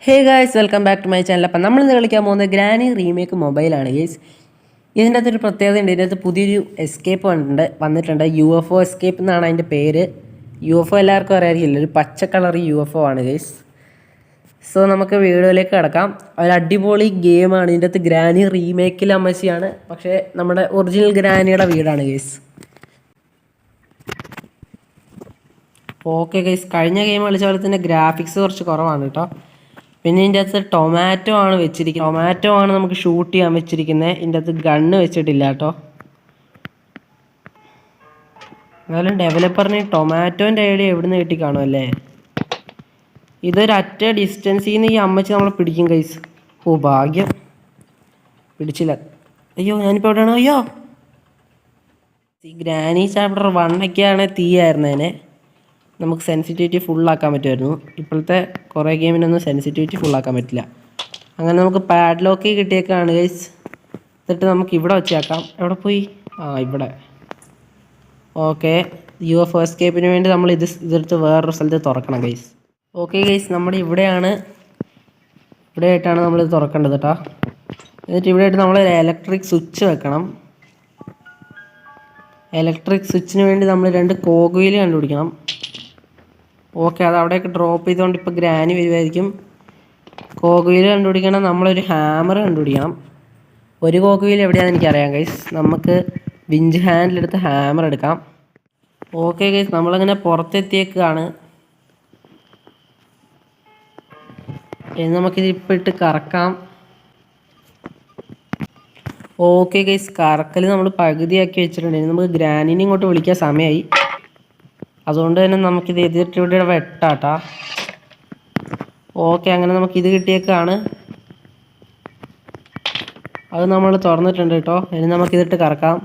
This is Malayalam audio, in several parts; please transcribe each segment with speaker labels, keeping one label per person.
Speaker 1: Hey guys, welcome back to my channel. അപ്പം നമ്മളിന്ന് കളിക്കാൻ പോകുന്നത് ഗ്രാനി റീമേക്ക് മൊബൈലാണ് ഗൈസ്. ഇതിൻ്റെ അകത്തൊരു പ്രത്യേകത ഉണ്ട്. ഇതിൻ്റെ അകത്ത് പുതിയൊരു എസ്കേപ്പ് വന്നിട്ടുണ്ട്. UFO എസ്കേപ്പ് എന്നാണ് അതിൻ്റെ പേര്. UFO എല്ലാവർക്കും അറിയാറില്ല, ഒരു പച്ച കളർ UFO ആണ് ഗൈസ്. സോ നമുക്ക് വീഡിയോയിലേക്ക് കിടക്കാം. ഒരു അടിപൊളി ഗെയിമാണ്. ഇതിൻ്റെ അകത്ത് ഗ്രാനി റീമേക്കിൽ അമ്മച്ചിയാണ്, പക്ഷേ നമ്മുടെ ഒറിജിനൽ ഗ്രാനിയുടെ വീടാണ് ഗൈസ്. ഓക്കെ ഗൈസ്, കഴിഞ്ഞ ഗെയിം കളിച്ച പോലെ തന്നെ ഗ്രാഫിക്സ് കുറച്ച് കുറവാണ് കേട്ടോ. പിന്നെ ഇതിൻ്റെ അകത്ത് ടൊമാറ്റോ ആണ് നമുക്ക് ഷൂട്ട് ചെയ്യാൻ വെച്ചിരിക്കുന്നത്. ഇതിൻ്റെ അകത്ത് ഗണ്ണ് വെച്ചിട്ടില്ല കേട്ടോ. എന്നാലും ഡെവലപ്പറിന് ടൊമാറ്റോൻ്റെ ഐഡിയ എവിടെ നിന്ന് കിട്ടി കാണുമല്ലേ. ഇതൊരൊറ്റ ഡിസ്റ്റൻസിൽ നിന്ന് ഈ അമ്മച്ചി നമ്മളെ പിടിക്കും ഗൈസ്. ഓ ഭാഗ്യം, പിടിച്ചില്ല. അയ്യോ, ഞാനിപ്പോൾ എവിടെയാണോ? അയ്യോ, ഈ ഗ്രാനി ചാപ്റ്റർ 1 തീയായിരുന്നേനെ. നമുക്ക് സെൻസിറ്റിവിറ്റി ഫുള്ളാക്കാൻ പറ്റുമായിരുന്നു. ഇപ്പോഴത്തെ കുറേ ഗെയിമിനൊന്നും സെൻസിറ്റിവിറ്റി ഫുള്ളാക്കാൻ പറ്റില്ല. അങ്ങനെ നമുക്ക് പാഡ്ലോക്ക് കിട്ടിയേക്കാണ് ഗൈസ്. എന്നിട്ട് നമുക്ക് ഇവിടെ വെച്ചേക്കാം. എവിടെ പോയി? ഇവിടെ. ഓക്കെ, UFO എസ്കേപ്പിന് വേണ്ടി നമ്മൾ ഇതെടുത്ത് വേറൊരു സ്ഥലത്ത് തുറക്കണം ഗൈസ്. ഓക്കെ ഗൈസ്, നമ്മുടെ ഇവിടെയായിട്ടാണ് നമ്മളിത് തുറക്കേണ്ടത് കേട്ടോ. എന്നിട്ട് ഇവിടെയായിട്ട് നമ്മൾ ഇലക്ട്രിക് സ്വിച്ച് വെക്കണം. ഇലക്ട്രിക് സ്വിച്ചിന് വേണ്ടി നമ്മൾ 2 കോഗ് കണ്ടുപിടിക്കണം. ഓക്കെ, അത് അവിടെയൊക്കെ ഡ്രോപ്പ് ചെയ്തുകൊണ്ട് ഇപ്പോൾ ഗ്രാനി വരുമായിരിക്കും. കോഗ് വീൽ കണ്ടുപിടിക്കണം. നമ്മളൊരു ഹാമർ കണ്ടുപിടിക്കണം. ഒരു കോഗ് വീൽ എവിടെയാണെന്ന് എനിക്കറിയാം ഗൈസ്. നമുക്ക് വിഞ്ച് ഹാൻഡിലെടുത്ത് ഹാമർ എടുക്കാം. ഓക്കെ ഗൈസ്, നമ്മളങ്ങനെ പുറത്തെത്തിയേക്കാണ്. ഇനി നമുക്കിത് ഇപ്പോൾ ഇട്ട് കറക്കാം. ഓക്കെ ഗൈസ്, കറക്കൽ നമ്മൾ പകുതിയാക്കി വെച്ചിട്ടുണ്ട്. ഇനി നമുക്ക് ഗ്രാനിനെ ഇങ്ങോട്ട് വിളിക്കാൻ സമയമായി. അതുകൊണ്ട് തന്നെ നമുക്കിത് എതിർട്ട് ഇവിടെ വെട്ടാട്ടാ. ഓക്കെ, അങ്ങനെ നമുക്കിത് കിട്ടിയേക്കാണ്. അത് നമ്മൾ തുറന്നിട്ടുണ്ട് കേട്ടോ. ഇനി നമുക്കിതിട്ട് കറക്കാം.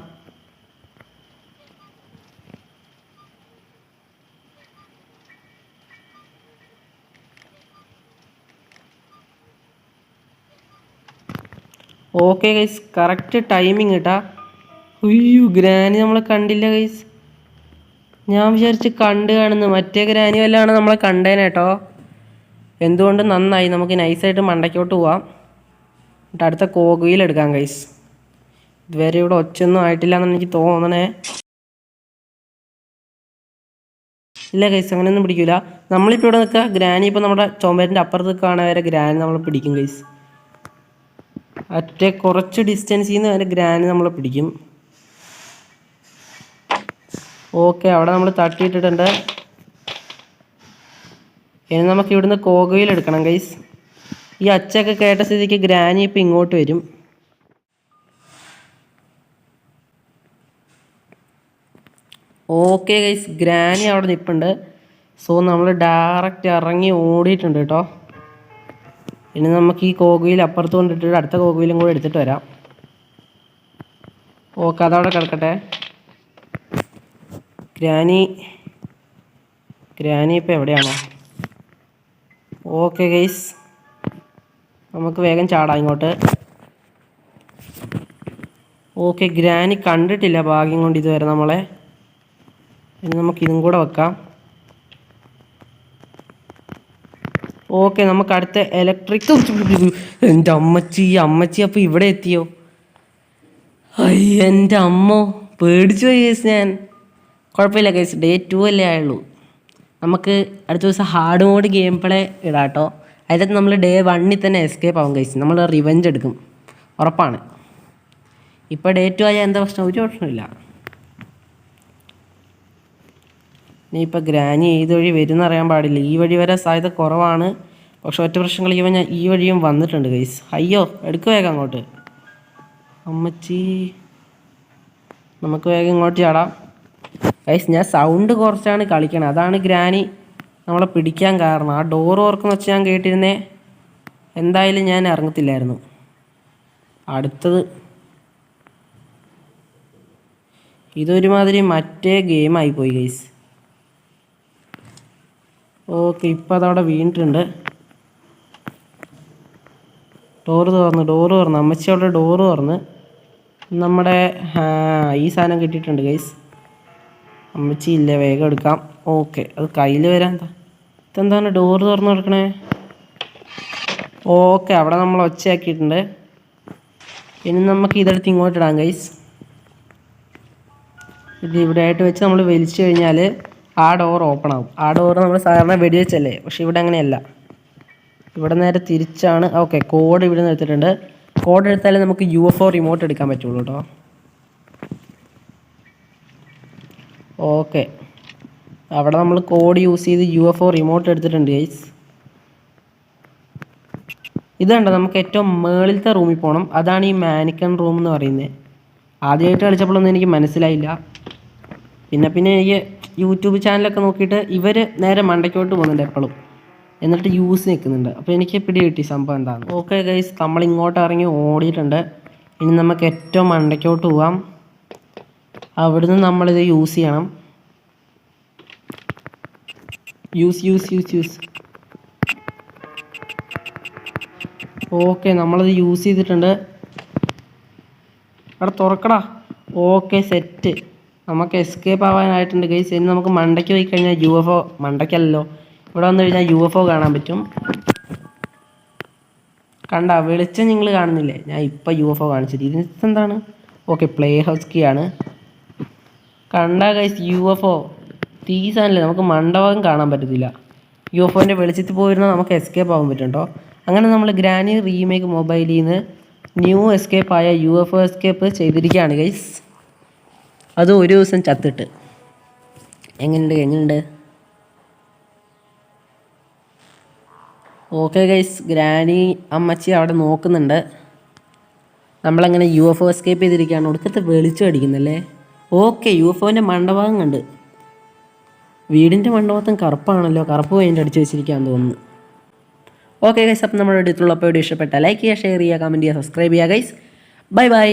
Speaker 1: ഓക്കെ ഗൈസ്, കറക്റ്റ് ടൈമിങ് കേട്ടാ. ഉയ്യോ, ഗ്രാനി നമ്മളെ കണ്ടില്ല ഗൈസ്. ഞാൻ വിചാരിച്ച് കാണുന്നു. മറ്റേ ഗ്രാനി വല്ലാണ് നമ്മളെ കണ്ടേനേട്ടോ. എന്തുകൊണ്ട് നന്നായി. നമുക്ക് നൈസായിട്ട് മണ്ടയ്ക്കോട്ട് പോവാം. എന്നിട്ട് അടുത്ത കോഗ് വീൽ എടുക്കാം ഗൈസ്. ഇതുവരെ ഇവിടെ ഒച്ചൊന്നും ആയിട്ടില്ല എന്ന് എനിക്ക് തോന്നണേ. ഇല്ല ഗൈസ്, അങ്ങനെയൊന്നും പിടിക്കില്ല. നമ്മളിപ്പോൾ ഇവിടെ നിൽക്കുക. ഗ്രാനി ഇപ്പോൾ നമ്മുടെ ചുമരിൻ്റെ അപ്പുറത്ത് നിൽക്കുകയാണെങ്കിൽ വരെ ഗ്രാനി നമ്മളെ പിടിക്കും ഗൈസ്. കുറച്ച് ഡിസ്റ്റൻസിൽ നിന്ന് വരെ ഗ്രാനി നമ്മളെ പിടിക്കും. ഓക്കെ, അവിടെ നമ്മൾ തട്ടിയിട്ടിട്ടുണ്ട്. ഇനി നമുക്ക് ഇവിടുന്ന് കോഗ് വീൽ എടുക്കണം ഗൈസ്. ഈ അച്ചൊക്കെ കേട്ട സ്ഥിതിക്ക് ഗ്രാനി ഇപ്പം ഇങ്ങോട്ട് വരും. ഓക്കെ ഗൈസ്, ഗ്രാനി അവിടെ നിൽപ്പുണ്ട്. സോ നമ്മൾ ഡയറക്റ്റ് ഇറങ്ങി ഓടിയിട്ടുണ്ട് കേട്ടോ. ഇനി നമുക്ക് ഈ കോഗ് വീൽ അപ്പുറത്ത് കൊണ്ടിട്ടിട്ട് അടുത്ത കോഗ് വീലും കൂടെ എടുത്തിട്ട് വരാം. ഓക്കെ, അതവിടെ കിടക്കട്ടെ. ഗ്രാനി ഇപ്പം എവിടെയാണോ? ഓക്കെ ഗൈസ്, നമുക്ക് വേഗം ചാടാം ഇങ്ങോട്ട്. ഓക്കെ, ഗ്രാനി കണ്ടിട്ടില്ല ഭാഗ്യം കൊണ്ട് ഇതുവരെ നമ്മളെ. ഇനി നമുക്ക് ഇതും കൂടെ വെക്കാം. ഓക്കെ, നമുക്ക് അടുത്ത ഇലക്ട്രിക്. എൻ്റെ അമ്മച്ചി അപ്പോൾ ഇവിടെ എത്തിയോ? എൻ്റെ അമ്മോ, പേടിച്ചു പോയി ഗൈസ് ഞാൻ. കുഴപ്പമില്ല ഗൈസ്, Day 2 അല്ലേ ആയുള്ളൂ. നമുക്ക് അടുത്ത ദിവസം ഹാർഡ് മോഡ് ഗെയിം പ്ലേ ഇടാം കേട്ടോ. അതിനകത്ത് നമ്മൾ Day 1 തന്നെ എസ്കേപ്പ് ആവും ഗൈസ്. നമ്മൾ റിവെഞ്ച് എടുക്കും, ഉറപ്പാണ്. ഇപ്പോൾ Day 2 ആയാൽ എന്താ പ്രശ്നം? ഒരു പ്രശ്നമില്ല. ഇനിയിപ്പോൾ ഗ്രാനി ഏത് വഴി വരുമെന്ന് അറിയാൻ പാടില്ല. ഈ വഴി വരാൻ സാധ്യത കുറവാണ്. പക്ഷെ ഒറ്റ പ്രശ്നം കളിക്കുമ്പോൾ ഞാൻ ഈ വഴിയും വന്നിട്ടുണ്ട് ഗൈസ്. അയ്യോ, എടുക്കുക വേഗം അങ്ങോട്ട്. അമ്മച്ചി, നമുക്ക് വേഗം ഇങ്ങോട്ട് ചാടാം ഗൈസ്. ഞാൻ സൗണ്ട് കുറച്ചാണ് കളിക്കണത്, അതാണ് ഗ്രാനി നമ്മളെ പിടിക്കാൻ കാരണം. ആ ഡോർ ഓർക്കെന്ന് വെച്ച് ഞാൻ കേട്ടിരുന്നേ. എന്തായാലും ഞാൻ ഇറങ്ങത്തില്ലായിരുന്നു. അടുത്തത് ഇതൊരുമാതിരി മറ്റേ ഗെയിമായിപ്പോയി ഗൈസ്. ഓക്കെ, ഇപ്പം അതവിടെ വീണിട്ടുണ്ട്. ഡോറ് തുറന്ന് അമ്മച്ചി അവിടെ ഡോറ് തുറന്ന് നമ്മുടെ ഈ സാധനം കിട്ടിയിട്ടുണ്ട് ഗൈസ്. അമ്മച്ചി ഇല്ല, വേഗം എടുക്കാം. ഓക്കെ, അത് കയ്യിൽ വരാൻ ഇതെന്താണ് ഡോറ് തുറന്ന് കിടക്കണേ? ഓക്കെ, അവിടെ നമ്മൾ ഒച്ചയാക്കിയിട്ടുണ്ട്. ഇനി നമുക്ക് ഇതെടുത്ത് ഇങ്ങോട്ട് ഇടാം ഗൈസ്. ഇത് ഇവിടെ ആയിട്ട് വെച്ച് നമ്മൾ വലിച്ചു കഴിഞ്ഞാൽ ആ ഡോർ ഓപ്പൺ ആവും. ആ ഡോർ നമ്മൾ സാധാരണ വെടിവെച്ചല്ലേ, പക്ഷെ ഇവിടെ അങ്ങനെയല്ല. ഇവിടെ നേരെ തിരിച്ചാണ്. ഓക്കെ, കോഡ് ഇവിടെ നിന്ന് എടുത്തിട്ടുണ്ട്. കോഡ് എടുത്താലേ നമുക്ക് UFO റിമോട്ട് എടുക്കാൻ പറ്റുള്ളൂ കേട്ടോ. ഓക്കെ, അവിടെ നമ്മൾ കോഡ് യൂസ് ചെയ്ത് UFO റിമോട്ട് എടുത്തിട്ടുണ്ട് ഗൈസ്. ഇത് കണ്ടോ, നമുക്ക് ഏറ്റവും മുകളിലത്തെ റൂമിൽ പോകണം. അതാണ് ഈ മാനിക്കൺ റൂം എന്ന് പറയുന്നത്. ആദ്യമായിട്ട് കളിച്ചപ്പോഴൊന്നും എനിക്ക് മനസ്സിലായില്ല. പിന്നെ എനിക്ക് യൂട്യൂബ് ചാനലൊക്കെ നോക്കിയിട്ട് ഇവർ നേരെ മണ്ടയ്ക്കോട്ട് പോകുന്നുണ്ട് എപ്പോഴും, എന്നിട്ട് യൂസ് നിൽക്കുന്നുണ്ട്. അപ്പോൾ എനിക്ക് പിടി കിട്ടി സംഭവം എന്താണ്. ഓക്കെ ഗൈസ്, നമ്മൾ ഇങ്ങോട്ട് ഇറങ്ങി ഓടിയിട്ടുണ്ട്. ഇനി നമുക്ക് ഏറ്റവും മണ്ടയ്ക്കോട്ട് പോവാം. അവിടുന്ന് നമ്മളിത് യൂസ് ചെയ്യണം. യൂസ്. ഓക്കെ, നമ്മളത് യൂസ് ചെയ്തിട്ടുണ്ട്. അവിടെ തുറക്കടാ. Okay, set. നമുക്ക് എസ്കേപ്പ് ആവാനായിട്ടുണ്ട് ഗൈസ്. ഇനി നമുക്ക് മണ്ടയ്ക്ക് പോയി കഴിഞ്ഞാൽ UFO, മണ്ടയ്ക്കല്ലോ, ഇവിടെ വന്നു കഴിഞ്ഞാൽ UFO കാണാൻ പറ്റും. കണ്ട വെളിച്ചം നിങ്ങൾ കാണുന്നില്ലേ? ഞാൻ ഇപ്പോൾ UFO കാണിച്ചത്. ഇതെന്താണ്? ഓക്കെ, പ്ലേ ഹൗസ് കീ ആണ്. കണ്ട ഗൈസ്, UFO തീസാനല്ലേ, നമുക്ക് മണ്ടഭാഗം കാണാൻ പറ്റത്തില്ല. UFOൻ്റെ വെളിച്ചത്തിൽ പോയിരുന്നാൽ നമുക്ക് എസ്കേപ്പ് ആവാൻ പറ്റും കേട്ടോ. അങ്ങനെ നമ്മൾ ഗ്രാനി റീമേക്ക് മൊബൈലിൽ നിന്ന് ന്യൂ എസ്കേപ്പ് ആയ UFO എസ്കേപ്പ് ചെയ്തിരിക്കുകയാണ് ഗൈസ്. അത് ഒരു ദിവസം ചത്തിട്ട്. എങ്ങനെയുണ്ട്? ഓക്കെ ഗൈസ്, ഗ്രാനി അമ്മച്ചി അവിടെ നോക്കുന്നുണ്ട്. നമ്മളങ്ങനെ UFO എസ്കേപ്പ് ചെയ്തിരിക്കുകയാണ്. ഒടുക്കത്തെ വെളിച്ചം അടിക്കുന്നല്ലേ. ഓക്കെ, UFOൻ്റെ മണ്ടഭാഗം കണ്ട്. വീടിൻ്റെ മണ്ടഭാഗത്തും കറുപ്പാണല്ലോ, കറുപ്പ് പെയിൻ്റ് അടിച്ച് വെച്ചിരിക്കുകയെന്ന് തോന്നുന്നു. ഓക്കെ ഗൈസ്, അപ്പം നമ്മുടെ അടുത്തുള്ള വീഡിയോ ഇഷ്ടപ്പെട്ടാൽ ലൈക്ക് ചെയ്യുക, ഷെയർ ചെയ്യുക, കമൻറ്റ് ചെയ്യുക, സബ്സ്ക്രൈബ് ചെയ്യുക ഗൈസ്. ബൈ.